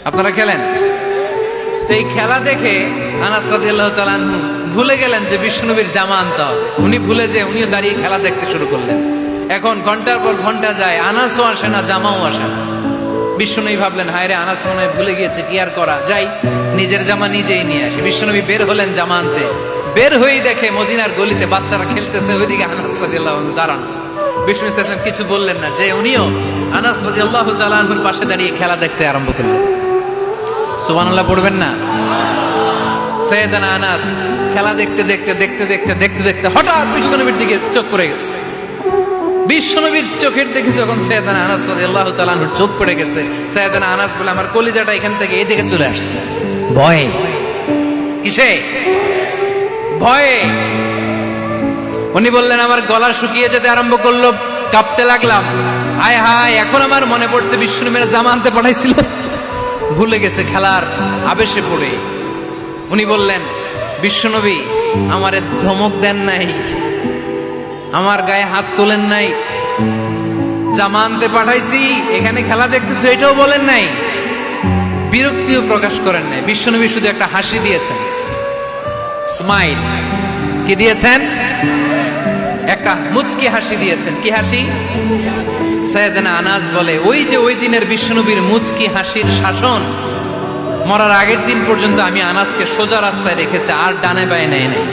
আপনারা খেলেন? তো এই খেলা দেখে আনাস রাদিয়াল্লাহু তাআলা আনহু ভুলে গেলেন যে বিশ্বনবীর জামা আনতে হবে। উনি ভুলে যে উনিও দাঁড়িয়ে খেলা দেখতে শুরু করলেন। এখন ঘন্টার পর ঘন্টা যায়, আনাসও আসে না, জামাও আসে না। বিশ্বনবী ভাবলেন, হায় রে, আনাস মনে হয় ভুলে গিয়েছে, কি আর করা, যাই নিজের জামা নিজেই নিয়ে আসি। বিশ্বনবী বের হলেন জামা আনতে। বের হয়েই দেখে মদিনার গলিতে বাচ্চারা খেলতেছে, ওইদিকে আনাস রাদিয়াল্লাহু আনহু দাঁড়ানো। বিষ্ণু ইসলাম কিছু বললেন না, যে উনিও আনাস রাদিয়াল্লাহু তাআলা আনহুর পাশে দাঁড়িয়ে খেলা দেখতে আরম্ভ করলেন। সুবহানাল্লাহ পড়বেন না? সাইয়েদানা আনাস খেলা দেখতে দেখতে দেখতে দেখতে দেখতে দেখতে হঠাৎ বিশ্বনবীর দিকে চোখ পড়ে গেছে। বিশ্বনবীর চোখের দিকে যখন সাইয়েদানা আনাস রাদিয়াল্লাহু তাআলা আনহুর চোখ পড়ে গেছে, সাইয়েদানা আনাস বলে, আমার কলিজাটা এখান থেকে এদিকে চলে আসছে ভয়ে। কিসে? ভয়ে। উনি বললেন, আমার গলা শুকিয়ে যেতে আরম্ভ করলো, কাঁপতে লাগলাম। হায় হায়, এখন আমার মনে পড়ছে বিশ্বনবীর জামা আনতে পাঠাইছিল, ভুলে গেছে খেলার আবেশে পড়ে। উনি বললেন, বিশ্বনবী আমারে ধমক দেন নাই, আমার গায়ে হাত তোলেন নাই, জামা আনতে পাঠাইছি, এখানে খেলা দেখতেছো এটাও বলেন নাই, বিরক্তিও প্রকাশ করেন নাই। বিশ্বনবী শুধু একটা হাসি দিয়েছেন, স্মাইল। কি দিয়েছেন? একটা মুচকি হাসি দিয়েছেন। কি হাসি? সাইয়েদানা আনাস বলে, ওই যে ওই দিনের বিশ্বনবীর মুচকি হাসির শাসন মরার আগের দিন পর্যন্ত আমি আনাসকে সোজা রাস্তায় রেখেছি, আর ডানে বায়ে নেই নাই।